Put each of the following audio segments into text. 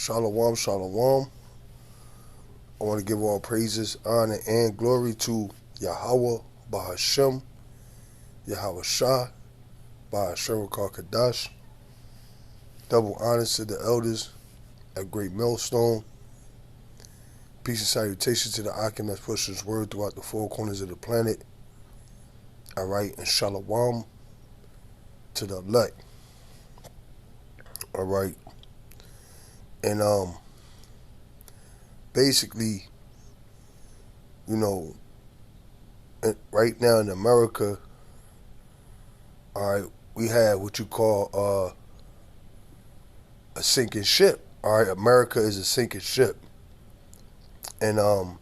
Shalom, shalom. I want to give all praises, honor, and glory to Yahweh, Bahashem, Yahweh Shah, Bahashem Kadash. Double honors to the elders at Great Millstone. Peace and salutations to the Akim that's pushing his word throughout the four corners of the planet. Alright, and shalom to the elect. Alright. And basically, right now in America, alright, we have what you call a sinking ship. Alright, America is a sinking ship. And alright,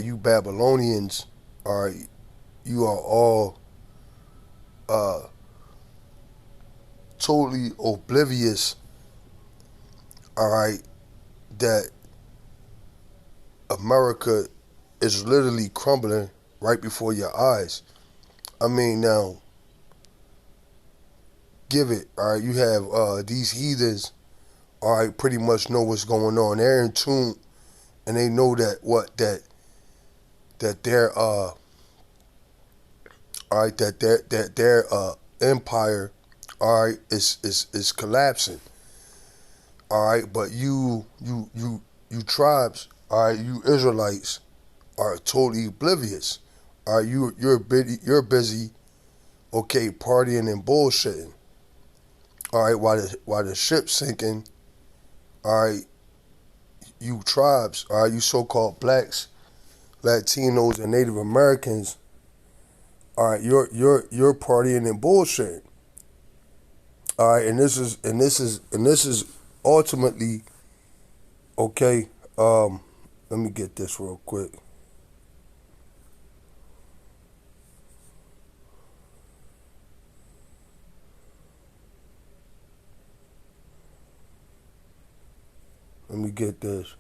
you Babylonians, alright, you are all totally oblivious, alright, that America is literally crumbling right before your eyes. I mean, now, give it, alright, you have these heathens, alright, pretty much know what's going on. They're in tune, and they know that their alright, that their empire, alright, is collapsing. Alright, but you tribes, alright, you Israelites are totally oblivious. Alright, you're busy, okay, partying and bullshitting. Alright, while the ship's sinking, alright, you tribes, alright, you so-called blacks, Latinos, and Native Americans, alright, you're partying and bullshitting. Alright, and this is ultimately, okay, let me get this real quick. Let me get this.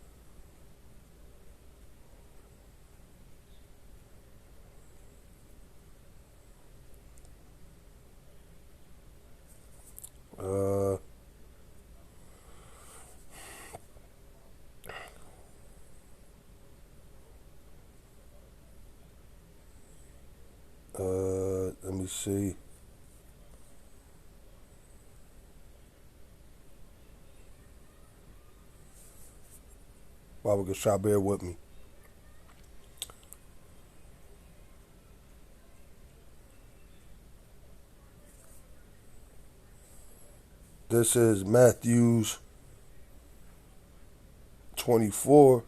Let me see. Baba Gashah, bear with me. This is Matthew's 24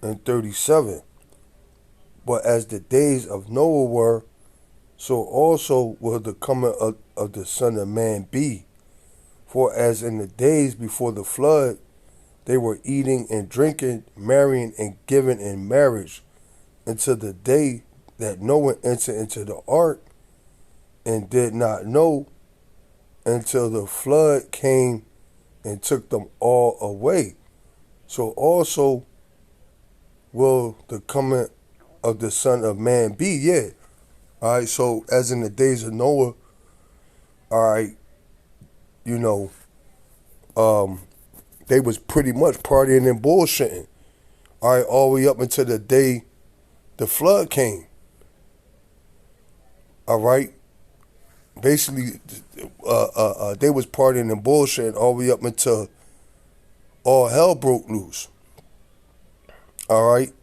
and 37. But as the days of Noah were, so also will the coming of the Son of Man be. For as in the days before the flood, they were eating and drinking, marrying and giving in marriage, until the day that Noah entered into the ark, and did not know until the flood came and took them all away. So also will the coming of the Son of Man be. Yeah. Alright, so as in the days of Noah, alright, they was pretty much partying and bullshitting. Alright, all the way up until the day the flood came. Alright. Basically, they was partying and bullshitting all the way up until all hell broke loose. Alright.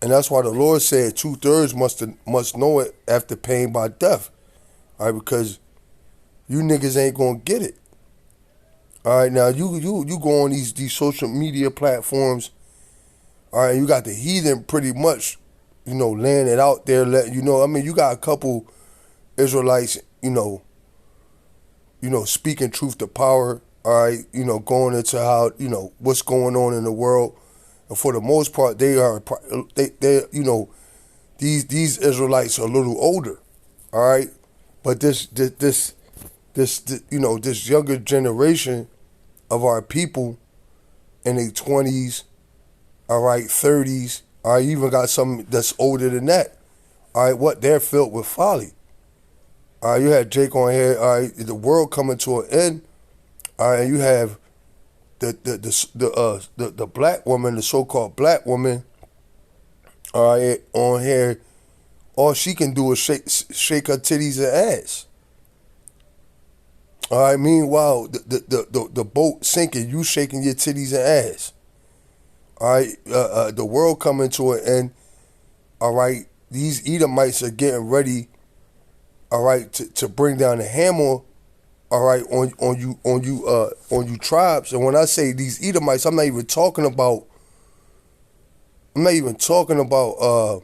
And that's why the Lord said 2/3 must know it after pain by death. Alright, because you niggas ain't gonna get it. Alright, now you go on these social media platforms. Alright, you got the heathen pretty much, laying it out there, letting you know. I mean, you got a couple Israelites, speaking truth to power, alright, going into how, what's going on in the world. And for the most part, they these Israelites are a little older, all right. But this younger generation of our people in their 20s, all right, 30s, all right, you even got some that's older than that, all right. What they're filled with folly, You had Jake on here. The world coming to an end. And you have the black woman, the so-called black woman. On here, all she can do is shake her titties and ass. All right. Meanwhile, the boat sinking, you shaking your titties and ass. All right. The world coming to an end. All right. These Edomites are getting ready. All right, to bring down the hammer. All right, on you tribes. And when I say these Edomites, I'm not even talking about. The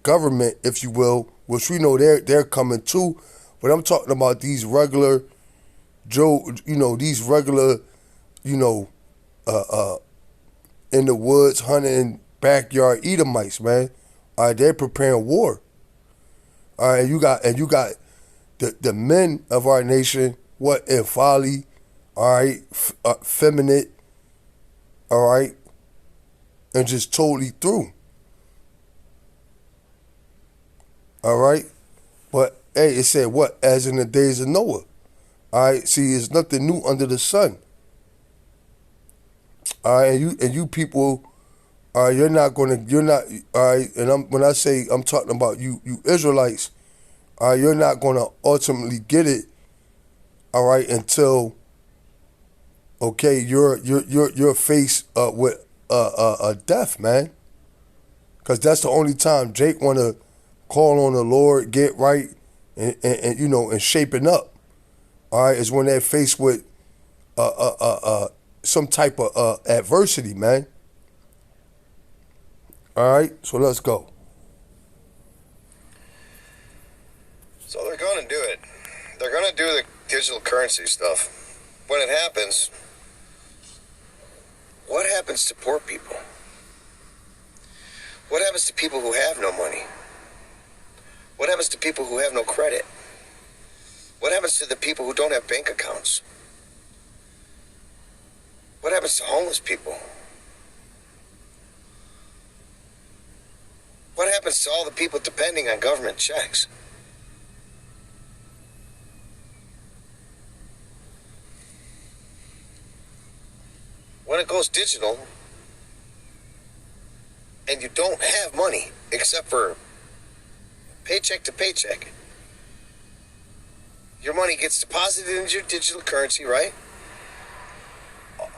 government, if you will, which we know they're coming too. But I'm talking about these regular these regular, in the woods hunting backyard Edomites, man. All right, they're preparing war. All right, you got the men of our nation, what, in folly, all right, feminine, all right, and just totally through. All right, but hey, it said what, as in the days of Noah. All right, see, there's nothing new under the sun. All right, and you people. All right, you're not. All right, and when I say I'm talking about you Israelites, all right, you're not gonna ultimately get it. All right, until, okay, you're faced with a death, man. Because that's the only time Jake wanna call on the Lord, get right, and and shaping up. All right, is when they're faced with some type of adversity, man. All right, so let's go. So they're going to do it. They're going to do the digital currency stuff. When it happens, what happens to poor people? What happens to people who have no money? What happens to people who have no credit? What happens to the people who don't have bank accounts? What happens to homeless people? What happens to all the people depending on government checks? When it goes digital and you don't have money except for paycheck to paycheck, your money gets deposited into your digital currency, right?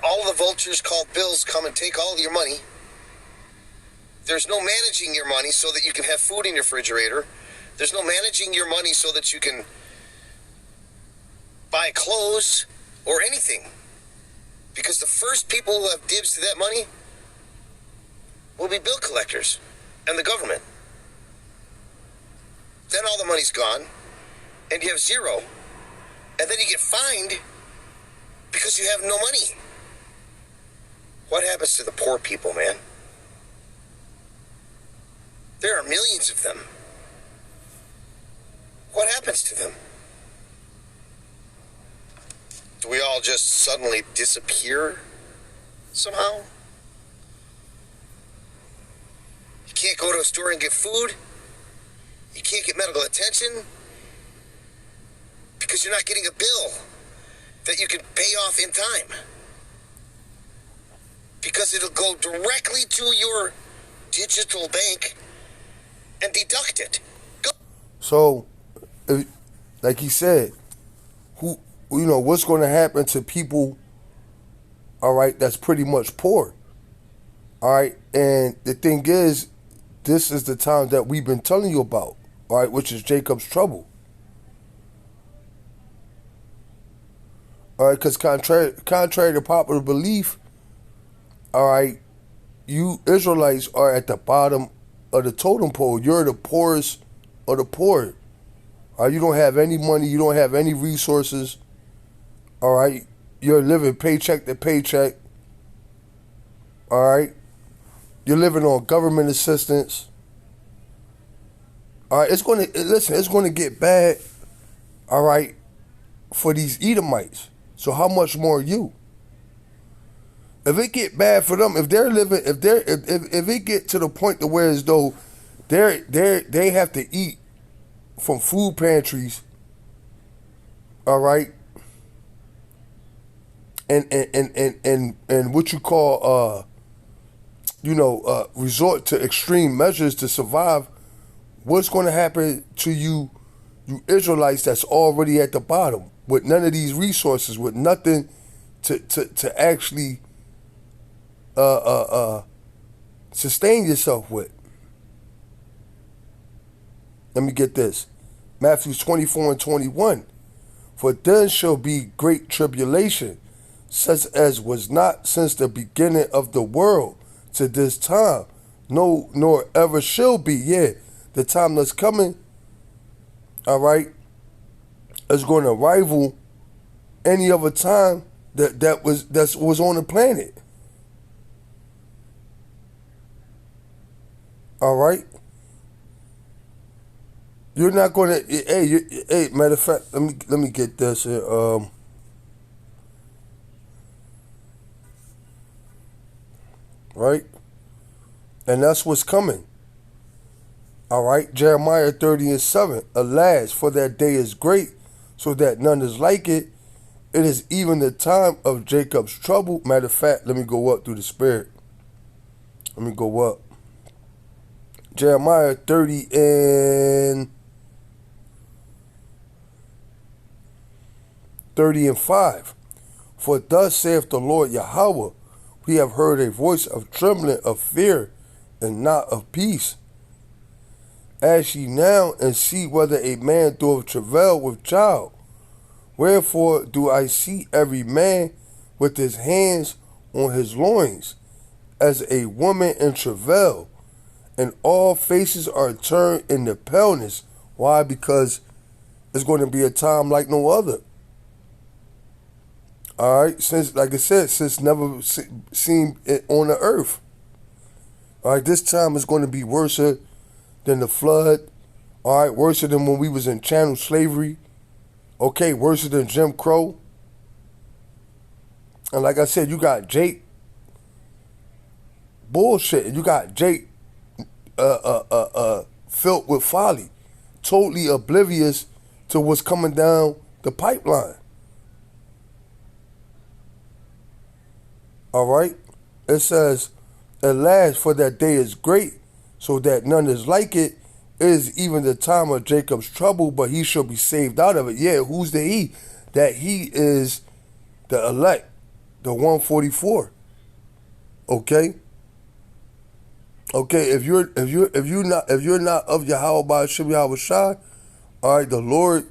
All the vultures called bills come and take all of your money. There's no managing your money so that you can have food in your refrigerator. There's no managing your money so that you can buy clothes or anything. Because the first people who have dibs to that money will be bill collectors and the government. Then all the money's gone and you have zero. And then you get fined because you have no money. What happens to the poor people, man? There are millions of them. What happens to them? Do we all just suddenly disappear somehow? You can't go to a store and get food. You can't get medical attention because you're not getting a bill that you can pay off in time. Because it'll go directly to your digital bank and deduct it. Go. So, like he said, what's going to happen to people, all right, that's pretty much poor, all right? And the thing is, this is the time that we've been telling you about, all right, which is Jacob's trouble. All right, because contrary to popular belief, all right, you Israelites are at the bottom of the totem pole. You're the poorest of the poor. All right, you don't have any money. You don't have any resources. All right, you're living paycheck to paycheck. All right, you're living on government assistance. All right, it's going to get bad. All right, for these Edomites. So how much more you? If it get bad for them, if it get to the point to where as though They have to eat from food pantries, all right, and what you call resort to extreme measures to survive. What's going to happen to you Israelites that's already at the bottom with none of these resources, with nothing to actually sustain yourself with? Let me get this. Matthew 24 and 21. For then shall be great tribulation, such as was not since the beginning of the world to this time, no, nor ever shall be. Yeah, the time that's coming, all right, is going to rival any other time that was on the planet. All right. You're not going to. Hey, matter of fact, let me get this. Right, and that's what's coming. All right, Jeremiah 30 and 7. Alas, for that day is great, so that none is like it. It is even the time of Jacob's trouble. Matter of fact, let me go up through the spirit. Let me go up. Jeremiah 30 and 5. For thus saith the Lord Yahweh, we have heard a voice of trembling, of fear, and not of peace. Ask ye now, and see whether a man doeth travail with child. Wherefore do I see every man with his hands on his loins, as a woman in travail, and all faces are turned into paleness. Why? Because it's going to be a time like no other. All right, since, like I said, since never seen it on the earth. All right, this time is going to be worse than the flood. All right, worse than when we was in chattel slavery. Okay, worse than Jim Crow. And like I said, you got Jake bullshit. You got Jake filled with folly, totally oblivious to what's coming down the pipeline. All right, it says, alas, for that day is great, so that none is like it. It is even the time of Jacob's trouble, but he shall be saved out of it. Yeah, who's the he? That he is the elect, the 144. Okay. Okay, if you're not of Yahweh by Hashem Yahweh Shai, all right, the Lord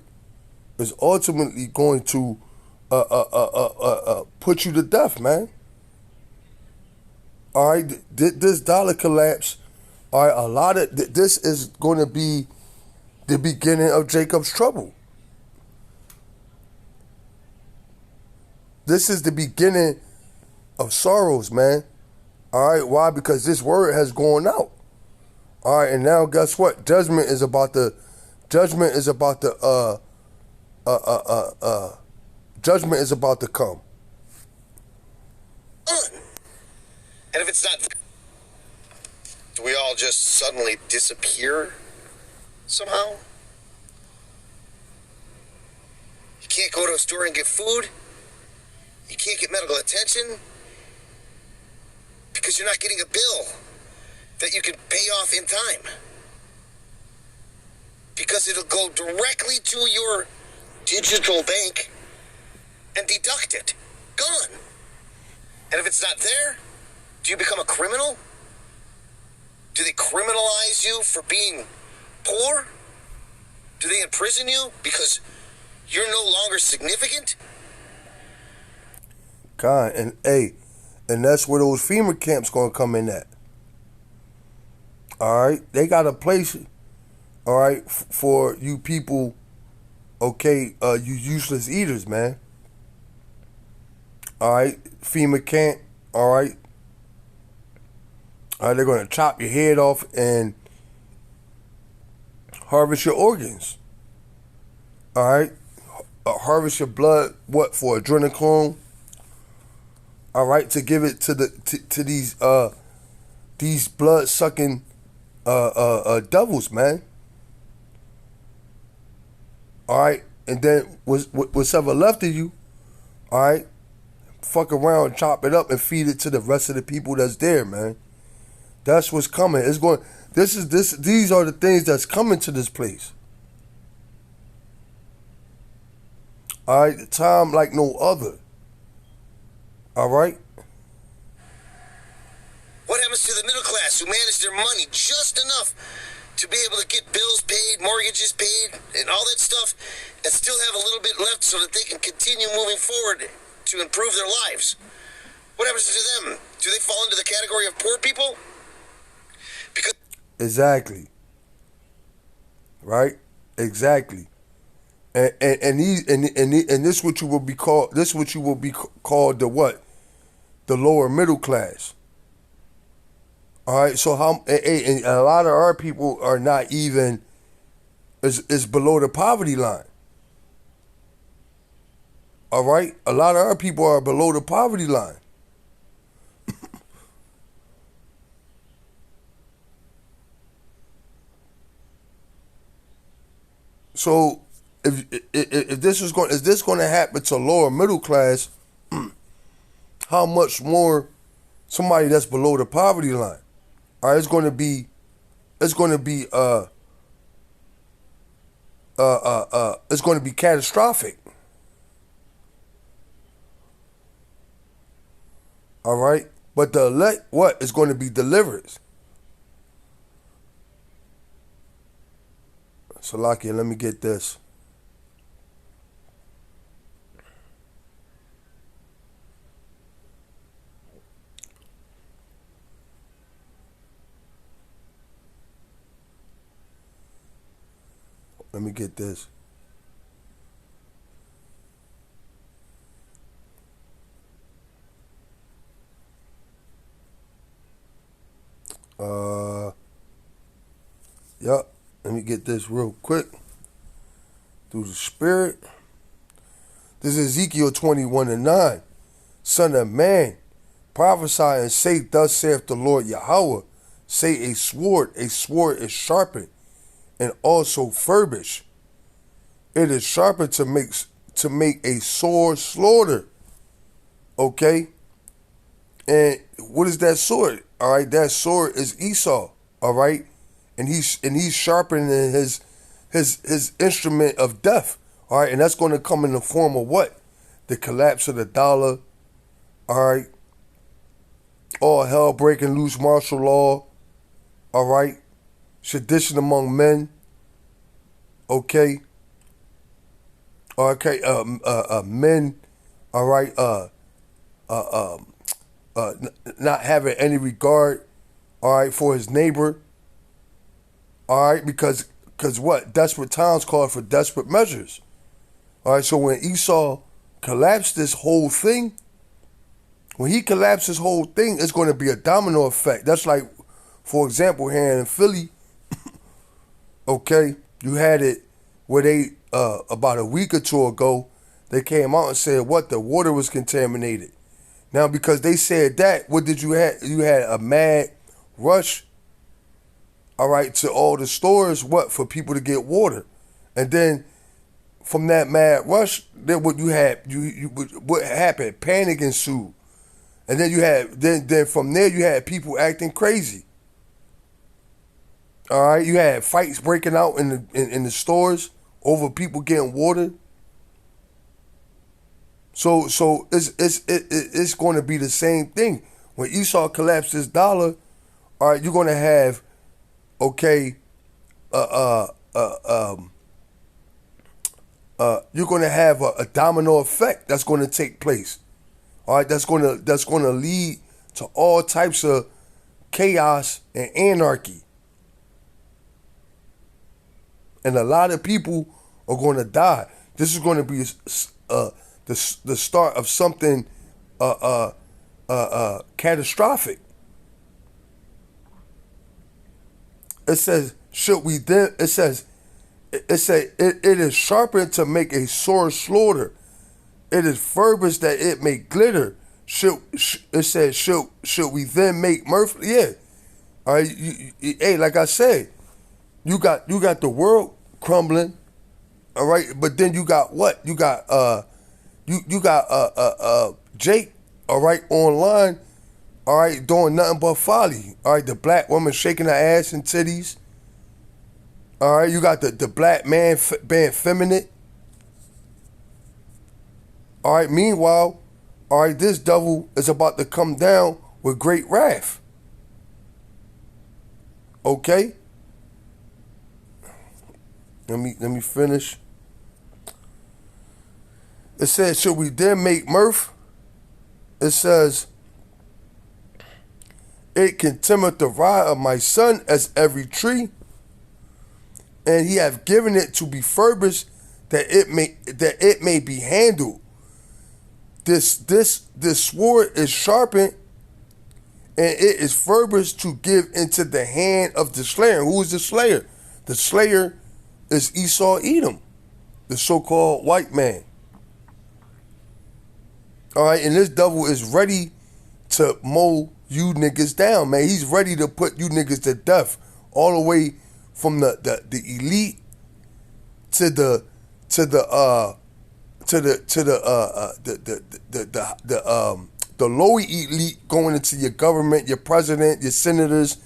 is ultimately going to put you to death, man. All right, this dollar collapse. All right, a lot of this is going to be the beginning of Jacob's trouble. This is the beginning of sorrows, man. All right, why? Because this word has gone out. All right, and now guess what? Judgment is about to come. And if it's not, do we all just suddenly disappear somehow? You can't go to a store and get food. You can't get medical attention because you're not getting a bill that you can pay off in time. Because it'll go directly to your digital bank and deduct it. Gone. And if it's not there, do you become a criminal? Do they criminalize you for being poor? Do they imprison you because you're no longer significant? God, and that's where those FEMA camps gonna come in at. All right, they got a place. All right, for you people. Okay, you useless eaters, man. All right, FEMA camp. All right. They're going to chop your head off and harvest your organs. All right. Harvest your blood. What for? Adrenochrome. All right, to give it to these blood sucking devils, man. All right, and then what's ever left of you, all right, fuck around, chop it up, and feed it to the rest of the people that's there, man. That's what's coming. It's going. These are the things that's coming to this place. All right, time like no other. All right. What happens to the middle class who manage their money just enough to be able to get bills paid, mortgages paid, and all that stuff, and still have a little bit left so that they can continue moving forward to improve their lives? What happens to them? Do they fall into the category of poor people? Because Exactly. Right. Exactly. And this what you will be called. This what you will be called the what? The lower middle class. All right. So and a lot of our people are not even is below the poverty line. All right. A lot of our people are below the poverty line. So if this is going to happen to lower middle class, how much more somebody that's below the poverty line? All right, it's going to be it's going to be catastrophic. All right, but the elect what is going to be deliverance. Salakia, let me get this. Let me get this. Yup. Let me get this real quick. Through the Spirit. This is Ezekiel 21:9. Son of man, prophesy and say, thus saith the Lord Yahweh. Say a sword is sharpened and also furbished. It is sharpened to make a sore slaughter. Okay? And what is that sword? All right, that sword is Esau. All right? And he's sharpening his instrument of death. All right, and that's going to come in the form of what? The collapse of the dollar. All right. All hell breaking loose, martial law. All right. Sedition among men. Okay. Okay. Men. All right. Not having any regard. All right, for his neighbor. All right, because what? Desperate times call for desperate measures. All right, so when Esau collapsed this whole thing, when he collapsed this whole thing, it's going to be a domino effect. That's like, for example, here in Philly, okay, you had it where they, about a week or two ago, they came out and said what? The water was contaminated. Now, because they said that, what did you have? You had a mad rush, all right, to all the stores, what, for people to get water. And then from that mad rush, then what you had, what happened? Panic ensued. And then you had, then from there you had people acting crazy. All right, you had fights breaking out in the stores over people getting water. So it's going to be the same thing. When Esau collapsed his dollar, all right, you're going to have, okay, you're going to have a domino effect that's going to take place. All right, that's going to lead to all types of chaos and anarchy. And a lot of people are going to die. This is going to be the start of something catastrophic. It says, should we then? It says, it is sharpened to make a sore slaughter. It is furbished that it may glitter. It says, should we then make mirth? Yeah. All right, hey, like I said, you got the world crumbling. All right, but then you got what? You got you got Jake. All right, online. All right, doing nothing but folly. All right, the black woman shaking her ass and titties. All right, you got the black man being feminine. All right, meanwhile, all right, this devil is about to come down with great wrath. Okay? Let me finish. It says, should we then make mirth? It says, it contemneth the rod of my son as every tree, and he hath given it to be furbished, that it may be handled. This sword is sharpened, and it is furbished to give into the hand of the slayer. Who is the slayer? The slayer is Esau Edom, the so-called white man. All right, and this devil is ready to mow you niggas down, man. He's ready to put you niggas to death, all the way from the elite to the lower elite, going into your government, your president, your senators,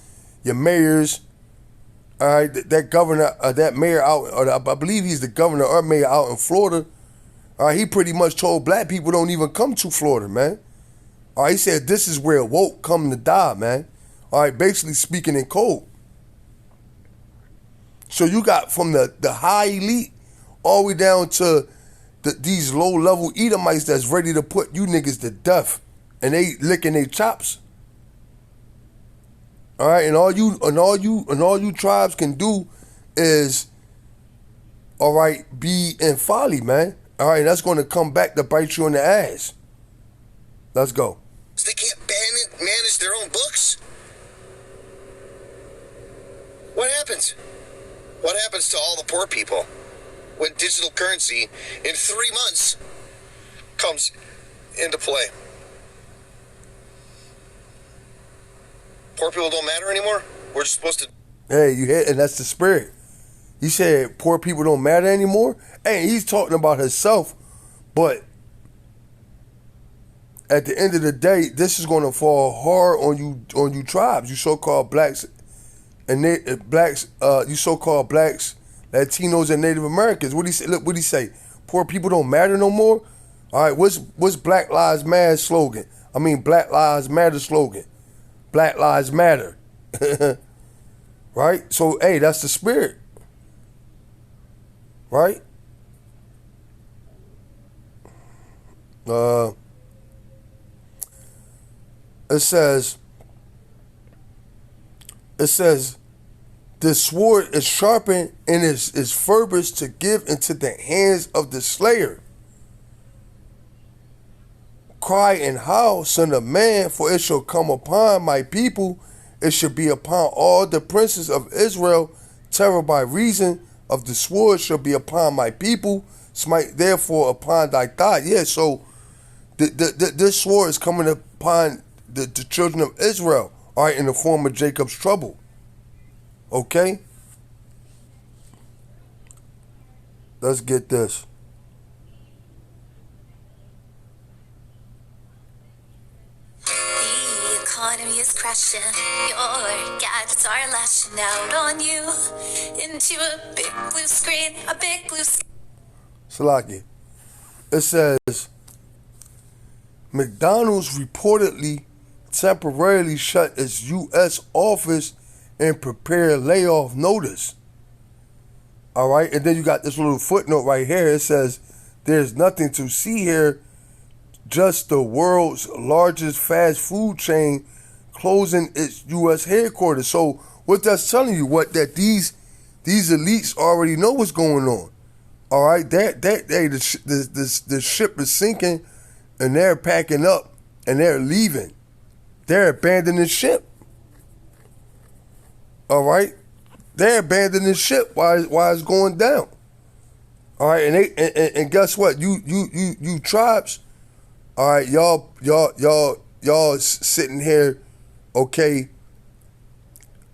your mayors. All right, that governor, that mayor out, or I believe he's the governor or mayor out in Florida. All right, he pretty much told black people don't even come to Florida, man. All right, he said this is where woke come to die, man. All right, basically speaking in code. So you got from the high elite all the way down to these low-level Edomites that's ready to put you niggas to death, and they licking their chops. All right, and all you tribes can do is, all right, be in folly, man. All right, that's going to come back to bite you in the ass. Let's go. They can't manage their own books. What happens? What happens to all the poor people when digital currency in 3 months comes into play? Poor people don't matter anymore? We're just supposed to... Hey, you hit, and that's the spirit. He said poor people don't matter anymore. Hey, he's talking about himself, but at the end of the day, this is going to fall hard on you tribes, you so-called blacks and you so-called blacks, Latinos, and Native Americans. What he say? Look, what he say? Poor people don't matter no more. All right, what's Black Lives Matter slogan? I mean, Black Lives Matter slogan. Black Lives Matter. Right? So, hey, that's the spirit. Right? It says, the sword is sharpened and is furbished to give into the hands of the slayer. Cry and howl, son of man, for it shall come upon my people. It shall be upon all the princes of Israel. Terror by reason of the sword shall be upon my people. Smite therefore upon thy thigh. Yeah, so this sword is coming upon the children of Israel, all right, in the form of Jacob's trouble. Okay? Let's get this. The economy is crashing. Your gadgets are lashing out on you into a big blue screen, a big blue screen. Salaki. It says, McDonald's reportedly temporarily shut its U.S. office and prepared layoff notice. All right, and then you got this little footnote right here. It says, there's nothing to see here, just the world's largest fast food chain closing its U.S. headquarters. So what that's telling you, what that these elites already know what's going on. All right, the ship is sinking, and they're packing up and they're leaving. They're abandoning ship. All right, they're abandoning ship while it's going down. All right, and guess what? You tribes. All right, y'all sitting here, okay,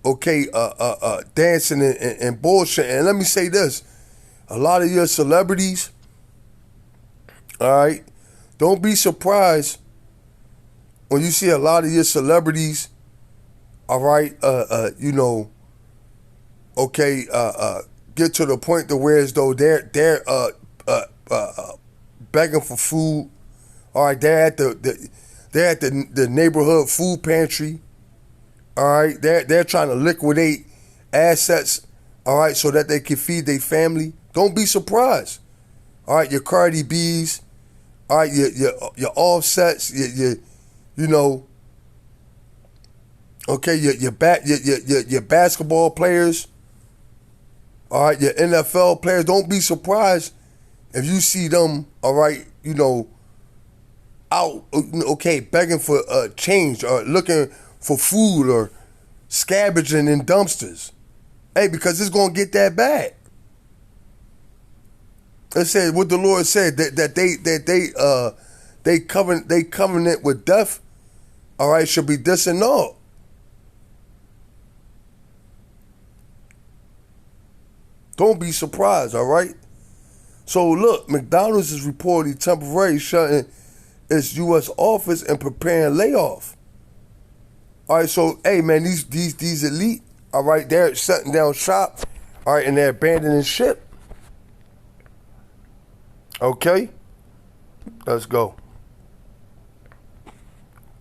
okay, dancing and bullshit. And let me say this: a lot of your celebrities, all right, don't be surprised when you see a lot of your celebrities, all right, okay, get to the point to where as though they're begging for food. All right, they're at the neighborhood food pantry. All right, they're trying to liquidate assets. All right, so that they can feed their family. Don't be surprised. All right, your Cardi B's. All right, your Offsets. Okay, your basketball players. All right, your NFL players. Don't be surprised if you see them. All right, out, okay, begging for change or looking for food or scavenging in dumpsters. Hey, because it's gonna get that bad. It said what the Lord said that they covenant with death. All right, should be disannulled. Don't be surprised. All right. So look, McDonald's is reportedly temporarily shutting its U.S. office and preparing layoff. All right, so hey man, these elite, all right, they're shutting down shop, all right, and they're abandoning ship. Okay, let's go.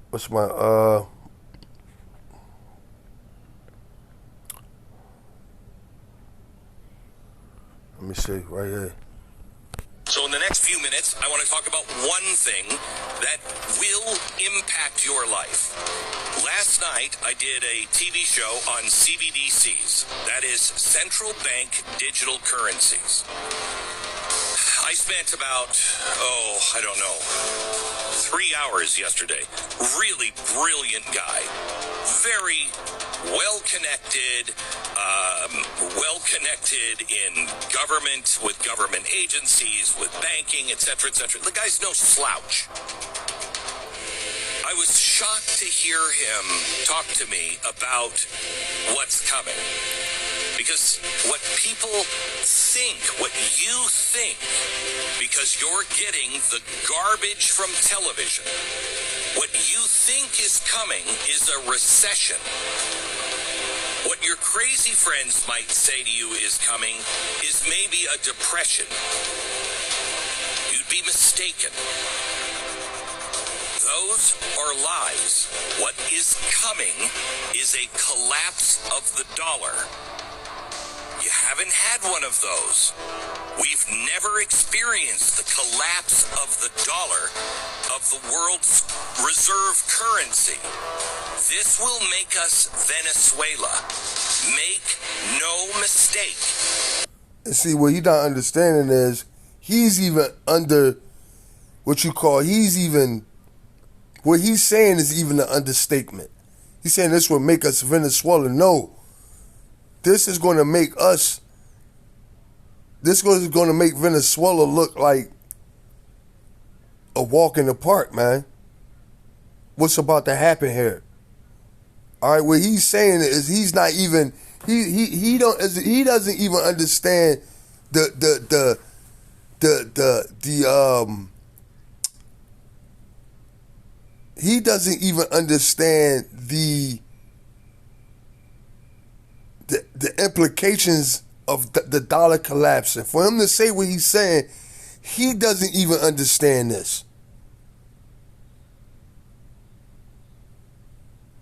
What's my Let me see right here. So in the next few minutes, I want to talk about one thing that will impact your life. Last night, I did a TV show on CBDCs. That is Central Bank Digital Currencies. I spent about, 3 hours yesterday. Really brilliant guy. Very well-connected in government, with government agencies, with banking, etc., etc. The guy's no slouch. I was shocked to hear him talk to me about what's coming. Because what people think, what you think, because you're getting the garbage from television, what you think is coming is a recession. What your crazy friends might say to you is coming is maybe a depression. You'd be mistaken. Those are lies. What is coming is a collapse of the dollar. You haven't had one of those. We've never experienced the collapse of the dollar, of the world's reserve currency. This will make us Venezuela. Make no mistake. And see, what he's not understanding is he's even under what you call, what he's saying is even an understatement. He's saying this will make us Venezuela. No. This is going to make Venezuela look like a walk in the park, man. What's about to happen here? All right, what he's saying is he's not even he doesn't even understand he doesn't even understand the implications of the dollar collapsing. For him to say what he's saying, he doesn't even understand this.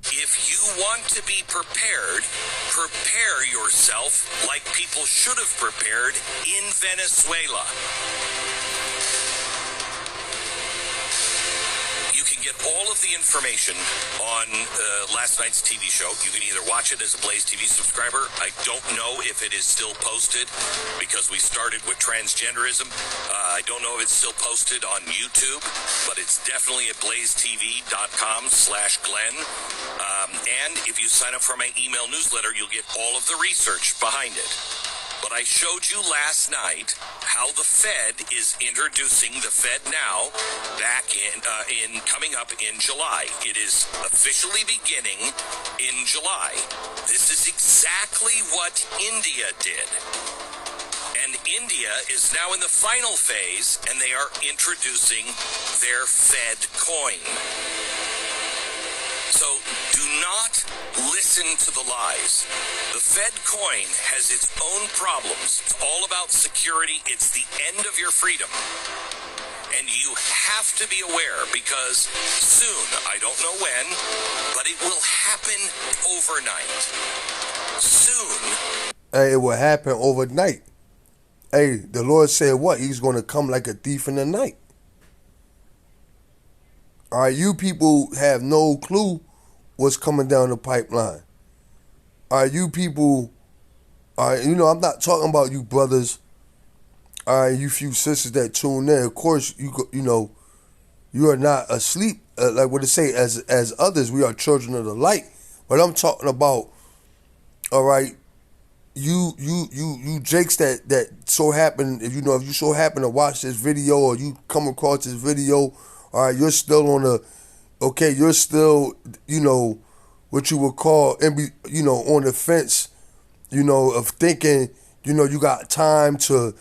If you want to be prepared, prepare yourself like people should have prepared in Venezuela. You can get all of the information on last night's TV show. You can either watch it as a Blaze TV subscriber. I don't know if it is still posted because we started with transgenderism. I don't know if it's still posted on YouTube, but it's definitely at blazetv.com/Glenn. And if you sign up for my email newsletter, you'll get all of the research behind it. But I showed you last night how the Fed is introducing the Fed Now back in coming up in July. It is officially beginning in July. This is exactly what India did. And India is now in the final phase, and they are introducing their Fed coin. So do not listen to the lies. The Fed coin has its own problems. It's all about security. It's the end of your freedom. And you have to be aware, because soon, I don't know when, but it will happen overnight. Soon. Hey, it will happen overnight. Hey, the Lord said what? He's going to come like a thief in the night. All right, you people have no clue what's coming down the pipeline. All right, you people, all right, I'm not talking about you brothers. All right, you few sisters that tune in. Of course, you are not asleep. Like what it say, as others, we are children of the light. But I'm talking about, all right, you jakes that so happen, if you so happen to watch this video, or you come across this video, all right, you're still you're still, what you would call, on the fence, of thinking, you got time to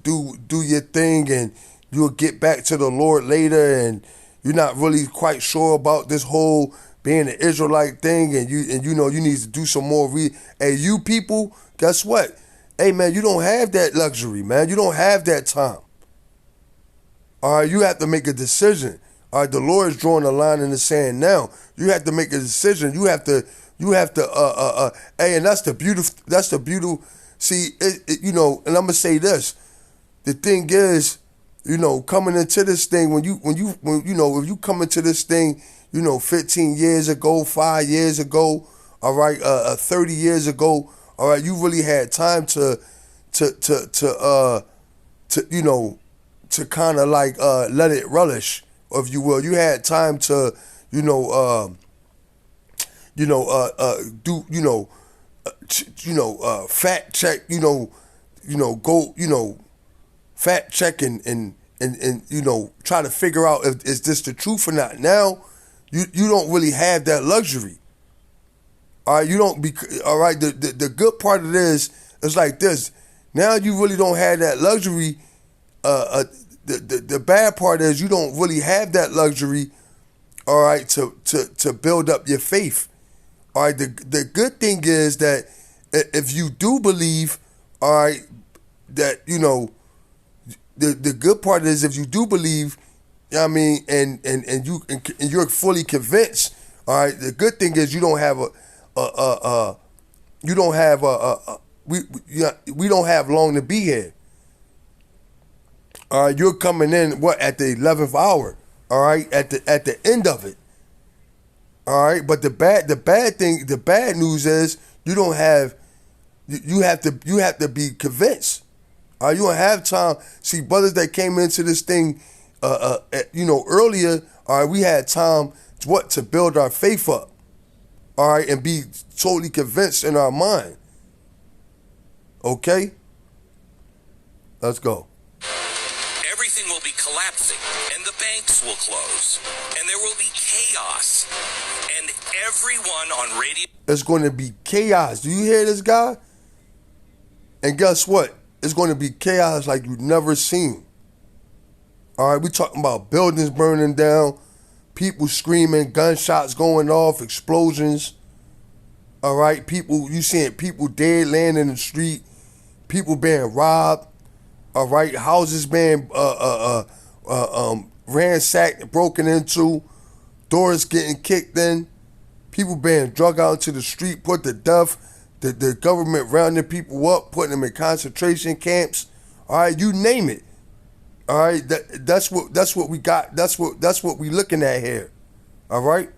do your thing, and you'll get back to the Lord later, and you're not really quite sure about this whole being an Israelite thing, and you need to do some more Hey, you people, guess what? Hey, man, you don't have that luxury, man. You don't have that time. All right, you have to make a decision. All right, the Lord is drawing a line in the sand now. You have to make a decision. You have to, hey, and that's the beautiful, see, and I'm going to say this. The thing is, coming into this thing, when if you come into this thing, 15 years ago, 5 years ago, all right, 30 years ago, all right, you really had time to kind of like let it relish, if you will. You had time to, fact check, go, fact check and try to figure out if is this the truth or not. Now, you don't really have that luxury. All right, you don't be all right. The good part of this is like this. Now you really don't have that luxury. The bad part is you don't really have that luxury. All right, to build up your faith. All right, the good thing is that if you do believe, all right, that the good part is if you do believe, and you're fully convinced. All right, the good thing is you don't have we don't have long to be here. All right, you're coming in at the 11th hour. All right, at the end of it. All right, but the bad news is you don't have. You have to be convinced. You don't have time. See, brothers that came into this thing, earlier. All right, we had time to build our faith up. All right, and be totally convinced in our mind. Okay, let's go. Everything will be collapsing, and the banks will close, and there will be chaos, and everyone on radio. It's going to be chaos. Do you hear this guy? And guess what? It's going to be chaos like you've never seen. All right, we talking about buildings burning down, people screaming, gunshots going off, explosions. All right, you seeing people dead laying in the street, people being robbed. All right, houses being ransacked, broken into, doors getting kicked in, people being drug out to the street, put to death. The government rounding people up, putting them in concentration camps. All right, you name it. All right, that's what we got. That's what we looking at here. All right.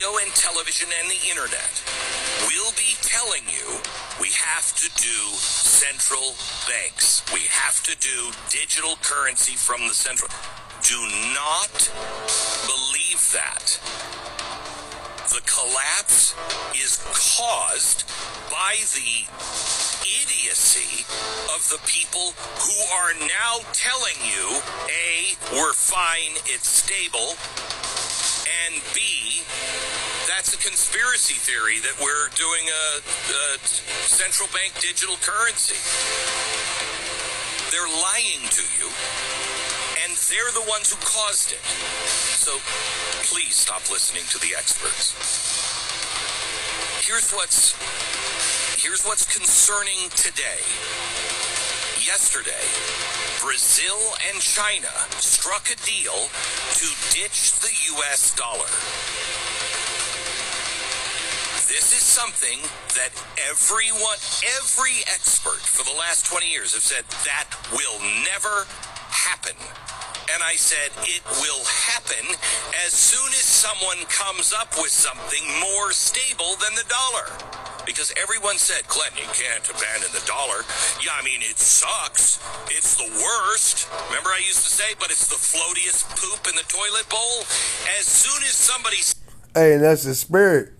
Radio and television and the internet will be telling you we have to do central banks. We have to do digital currency from the central. Do not believe that. The collapse is caused by the idiots idiocy of the people who are now telling you, A, we're fine, it's stable, and B, that's a conspiracy theory that we're doing a central bank digital currency. They're lying to you, and they're the ones who caused it. So please stop listening to the experts. Here's what's concerning today. Yesterday, Brazil and China struck a deal to ditch the U.S. dollar. This is something that every expert for the last 20 years have said that will never happen. And I said it will happen as soon as someone comes up with something more stable than the dollar. Because everyone said, Clinton, you can't abandon the dollar. Yeah, I mean, it sucks. It's the worst. Remember I used to say, but it's the floatiest poop in the toilet bowl? As soon as somebody... Hey, and that's the spirit.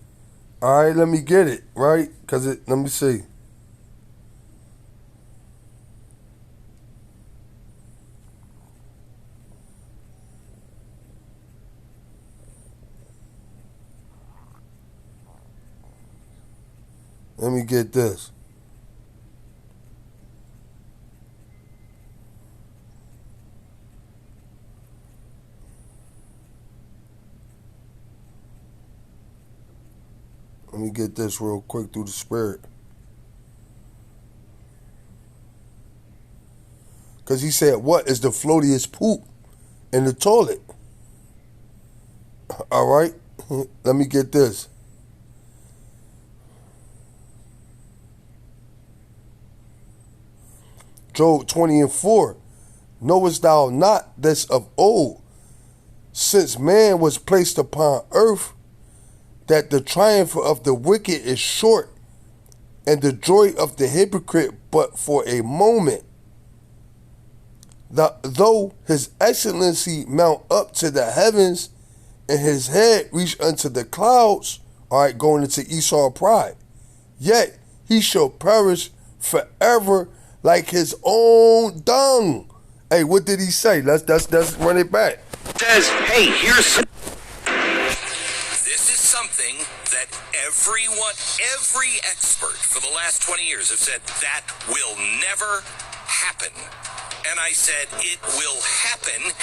All right, let me get it, right? Let me see. Let me get this. Let me get this real quick through the spirit. Because he said, what is the floatiest poop in the toilet? All right, let me get this. Job 20:4. Knowest thou not this of old, since man was placed upon earth, that the triumph of the wicked is short, and the joy of the hypocrite but for a moment? Though his excellency mount up to the heavens, and his head reach unto the clouds, all right, going into Esau pride, yet he shall perish forever like his own dung. Hey, what did he say? Let's run it back. Says, hey, here's... This is something that every expert for the last 20 years have said that will never happen. And I said it will happen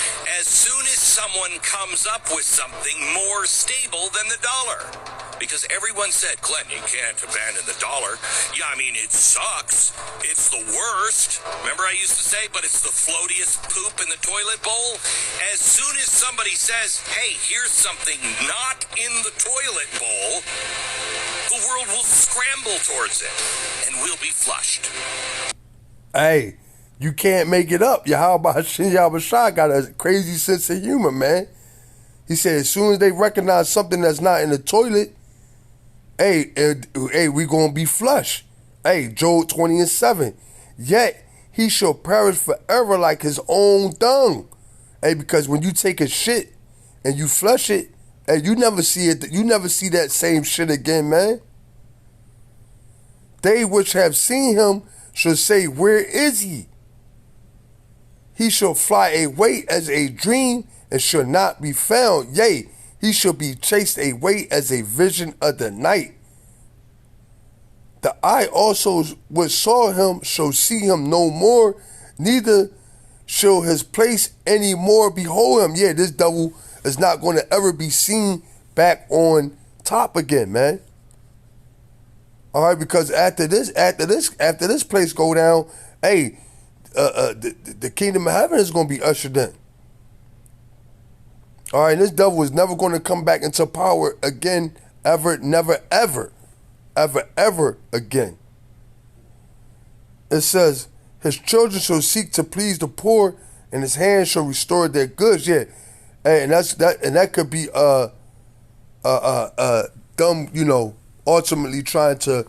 as soon as someone comes up with something more stable than the dollar. Because everyone said, Clinton, you can't abandon the dollar. Yeah, I mean, it sucks. It's the worst. Remember I used to say, but it's the floatiest poop in the toilet bowl? As soon as somebody says, hey, here's something not in the toilet bowl, the world will scramble towards it and will be flushed. Hey, you can't make it up. Yahweh Shah got a crazy sense of humor, man. He said as soon as they recognize something that's not in the toilet, hey, we gonna be flush. Hey, Job 20:7. Yet he shall perish forever like his own dung. Hey, because when you take a shit and you flush it, hey, you never see it. You never see that same shit again, man. They which have seen him shall say, where is he? He shall fly away as a dream and shall not be found. Yea, he shall be chased away as a vision of the night. The eye also which saw him shall see him no more, neither shall his place any more behold him. Yeah, this devil is not going to ever be seen back on top again, man. All right, because after this place go down, hey, the kingdom of heaven is going to be ushered in. All right, this devil is never going to come back into power again, ever, never, ever, ever, ever again. It says, his children shall seek to please the poor, and his hands shall restore their goods. Yeah, and that could be them, ultimately trying to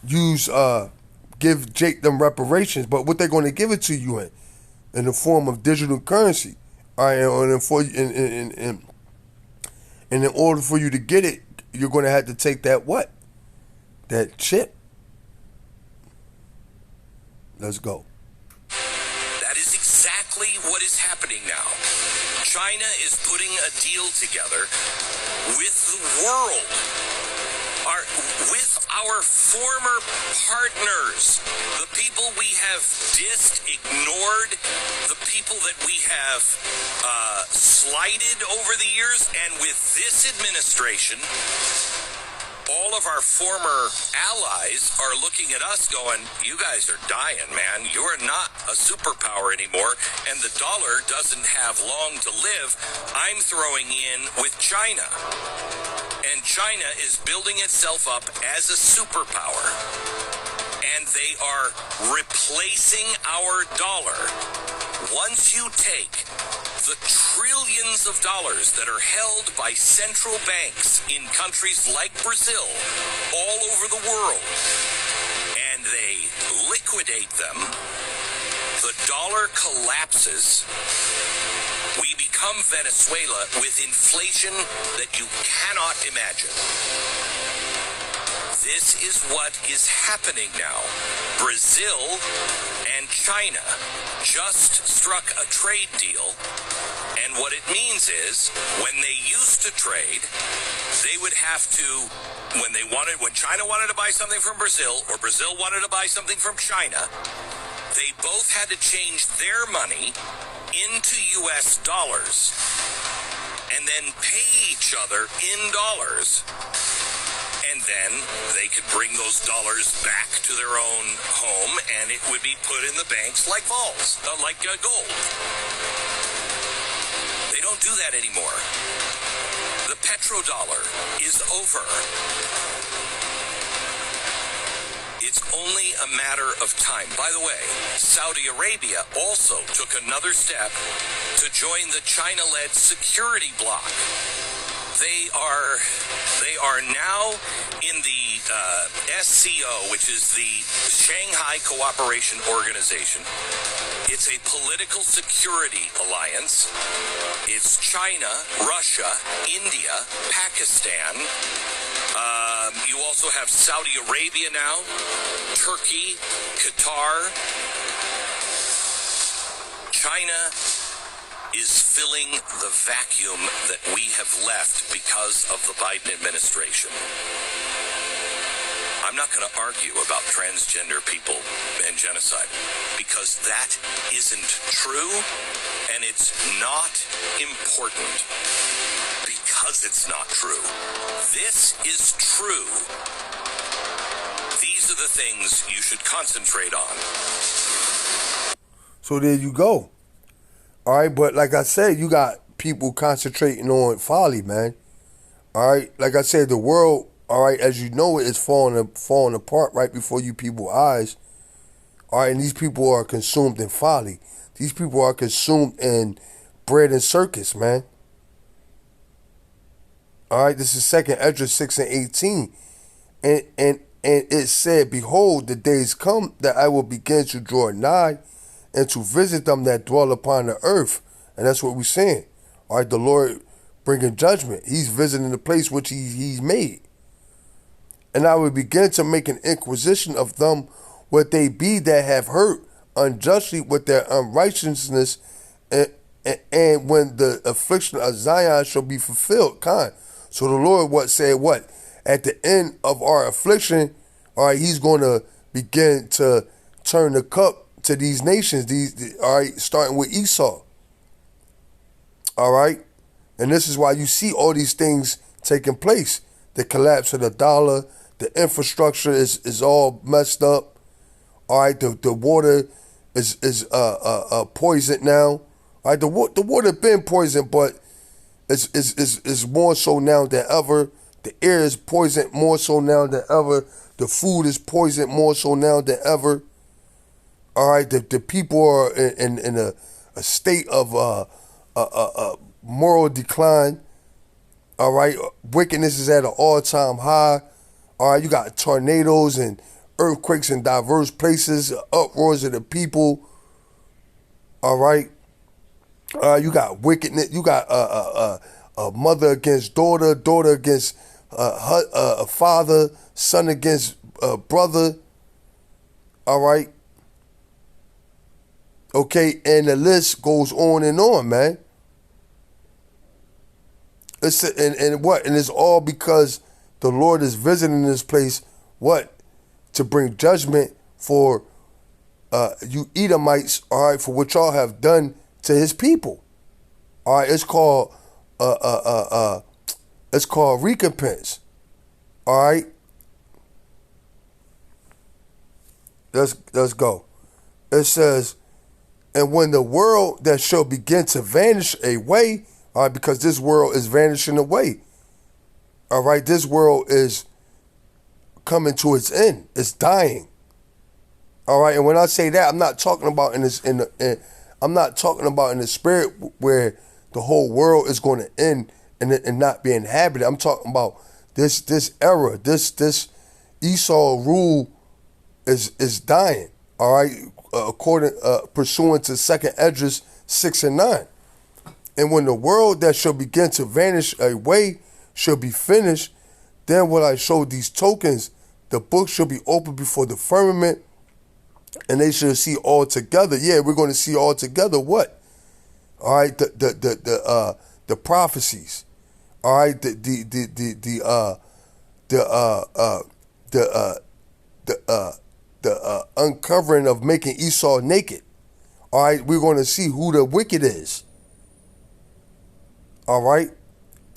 use give Jake them reparations, but what they're going to give it to you in the form of digital currency. All right, and in order for you to get it, you're going to have to take that chip. Let's go. That is exactly what is happening now. China is putting a deal together with the world, with our former partners, the people we have dissed, ignored, the people that we have slighted over the years, and with this administration, all of our former allies are looking at us going, you guys are dying, man. You are not a superpower anymore, and the dollar doesn't have long to live. I'm throwing in with China. And China is building itself up as a superpower. And they are replacing our dollar. Once you take the trillions of dollars that are held by central banks in countries like Brazil, all over the world, and they liquidate them, the dollar collapses. We become Venezuela with inflation that you cannot imagine. This is what is happening now. Brazil and China just struck a trade deal. And what it means is, when they used to trade, they would have to, when China wanted to buy something from Brazil, or Brazil wanted to buy something from China, they both had to change their money into US dollars and then pay each other in dollars. And then they could bring those dollars back to their own home, and it would be put in the banks like vaults, like gold. They don't do that anymore. The petrodollar is over. It's only a matter of time. By the way, Saudi Arabia also took another step to join the China-led security bloc. They are now in the SCO, which is the Shanghai Cooperation Organization. It's a political security alliance. It's China, Russia, India, Pakistan. You also have Saudi Arabia now, Turkey, Qatar. China is filling the vacuum that we have left because of the Biden administration. I'm not going to argue about transgender people and genocide, because that isn't true, and it's not important because it's not true. This is true. These are the things you should concentrate on. So there you go. All right, but like I said, you got people concentrating on folly, man. All right, like I said, the world, all right, as you know it, is falling apart right before you people's eyes. All right, and these people are consumed in folly. These people are consumed in bread and circus, man. All right, this is 2nd Esdras 6 and 18. And it said, behold, the days come that I will begin to draw nigh and to visit them that dwell upon the earth. And that's what we're saying. All right, the Lord bringing judgment. He's visiting the place which he's made. And I will begin to make an inquisition of them what they be that have hurt unjustly with their unrighteousness, and when the affliction of Zion shall be fulfilled. So the Lord said at the end of our affliction, all right, he's going to begin to turn the cup to these nations, all right, starting with Esau. All right, and this is why you see all these things taking place. The collapse of the dollar, the infrastructure is all messed up. All right, the water is poisoned now. All right, the water been poisoned, but it's more so now than ever. The air is poisoned more so now than ever. The food is poisoned more so now than ever. All right, the people are in a state of moral decline. All right, wickedness is at an all-time high. All right, you got tornadoes and earthquakes in diverse places, uproars of the people. All right, you got wickedness. You got a mother against daughter, daughter against father, son against brother. All right. Okay, and the list goes on, man. And what? And it's all because the Lord is visiting this place, what? To bring judgment for you Edomites, all right, for what y'all have done to his people. All right, it's called recompense. All right. Let's go. It says, and when the world that shall begin to vanish away, all right, because this world is vanishing away. All right, this world is coming to its end. It's dying. All right, and when I say that, I'm not talking about I'm not talking about in the spirit where the whole world is going to end and not be inhabited. I'm talking about this era, this Esau rule is dying. All right, pursuant to 2nd Esdras 6 and 9. And when the world that shall begin to vanish away shall be finished, then will I show these tokens. The book shall be opened before the firmament, and they shall see all together. Yeah, we're going to see all together what? All right, the prophecies. All right, the uncovering of making Esau naked. All right, we're going to see who the wicked is. All right,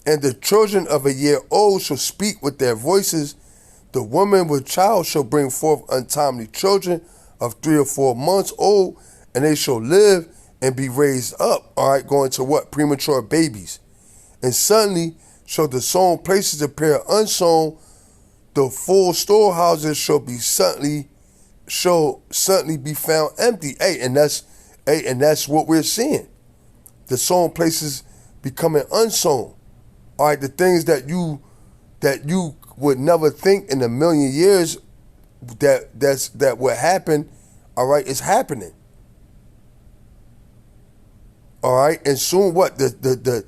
and the children of a year old shall speak with their voices. The woman with child shall bring forth untimely children of 3 or 4 months old, and they shall live and be raised up. All right, going to what? Premature babies. And suddenly shall the sown places appear unsown. The full storehouses shall suddenly be found empty. And that's what we're seeing. The sown places becoming unsown. All right, the things that you would never think in a million years that would happen, all right, it's happening. All right, and soon what? The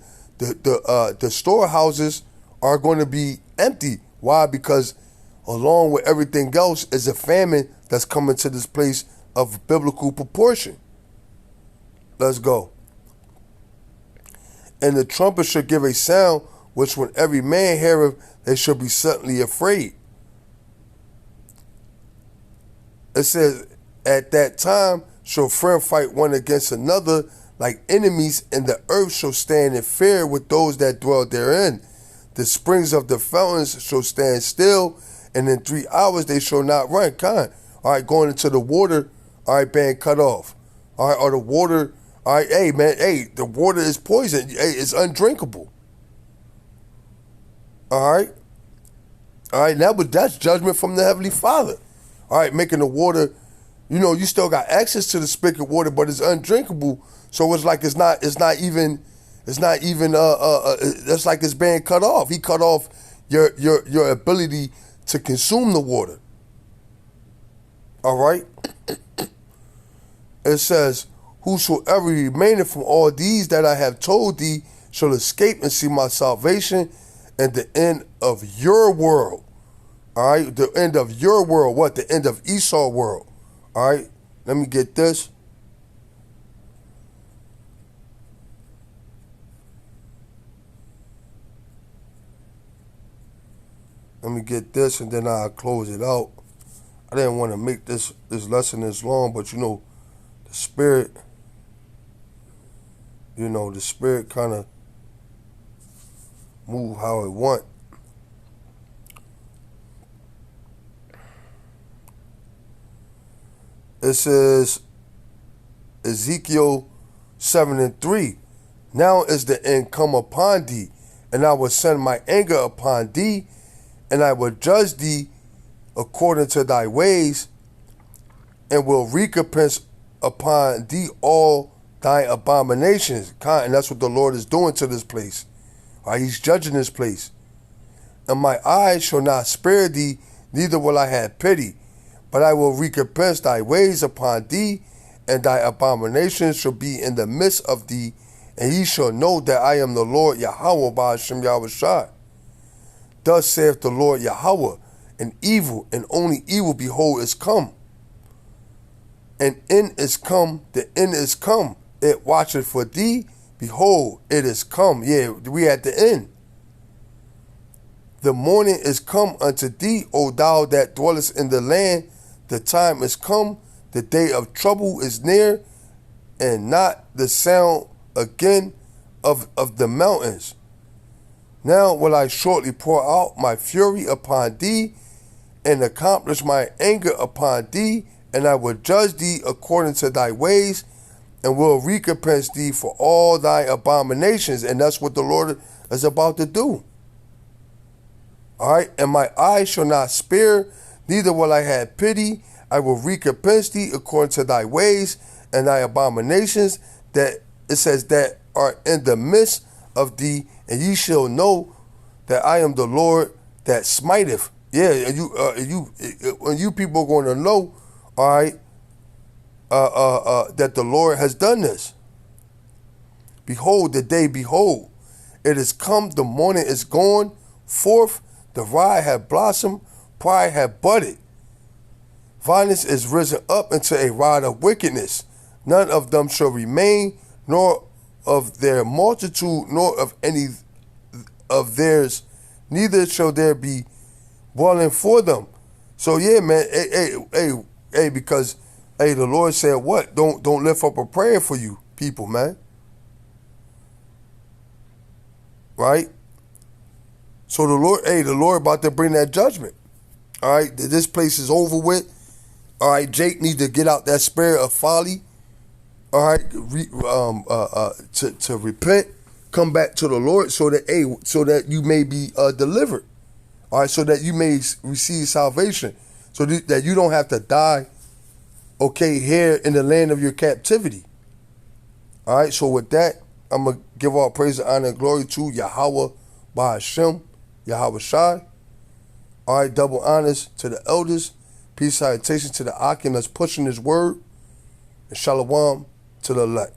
storehouses are going to be empty. Why? Because along with everything else is a famine that's coming to this place of biblical proportion. Let's go. And the trumpet shall give a sound, which when every man heareth, they shall be suddenly afraid. It says, at that time shall friend fight one against another like enemies, and the earth shall stand in fear with those that dwell therein. The springs of the fountains shall stand still, and in 3 hours they shall not run. All right, going into the water, all right, being cut off. All right, or the water, all right, the water is poison. Hey, it's undrinkable. All right, that's judgment from the Heavenly Father. All right, making the water, you still got access to the spigot water, but it's undrinkable. So it's like it's not even that's like it's being cut off. He cut off your ability to consume the water. All right. It says, whosoever remaineth from all these that I have told thee shall escape and see my salvation and the end of your world. All right, the end of your world. What? The end of Esau world. All right, let me get this. Let me get this, and then I'll close it out. I didn't want to make this lesson this long, but the spirit, the spirit kind of move how it want. It says, Ezekiel 7:3, now is the end come upon thee, and I will send my anger upon thee, and I will judge thee according to thy ways, and will recompense upon thee all thy abominations. And that's what the Lord is doing to this place. All right, he's judging this place. And my eyes shall not spare thee, neither will I have pity, but I will recompense thy ways upon thee, and thy abominations shall be in the midst of thee, and ye shall know that I am the Lord Yahweh Ba'ashem Yahushua. Thus saith the Lord Yahweh, an evil and only evil, behold, is come. And end is come, the end is come. It watcheth for thee. Behold, it is come. Yeah, we at the end. The morning is come unto thee, O thou that dwellest in the land. The time is come, the day of trouble is near, and not the sound again of the mountains. Now will I shortly pour out my fury upon thee, and accomplish my anger upon thee, and I will judge thee according to thy ways, and will recompense thee for all thy abominations. And that's what the Lord is about to do. All right, and my eyes shall not spare, neither will I have pity. I will recompense thee according to thy ways and thy abominations, that it says that are in the midst of thee, and ye shall know that I am the Lord that smiteth. Yeah, and you people are going to know, all right, that the Lord has done this. Behold, the day, behold, it is come, the morning is gone forth, the rye hath blossomed, pride hath budded. Violence is risen up into a rod of wickedness. None of them shall remain, nor of their multitude, nor of any of theirs, neither shall there be dwelling for them. So yeah, man, hey, because hey, the Lord said what? Don't lift up a prayer for you people, man. Right? So the Lord about to bring that judgment. All right, this place is over with. All right, Jake need to get out that spirit of folly. All right, to repent, come back to the Lord, so that you may be delivered. All right, so that you may receive salvation, so that you don't have to die. Okay, here in the land of your captivity. All right, so with that, I'm gonna give all praise, honor, and glory to Yahweh Ba'ashem, Yahweh Shai. All right, double honors to the elders. Peace, salutation to the Akim that's pushing his word. And shalom to the elect.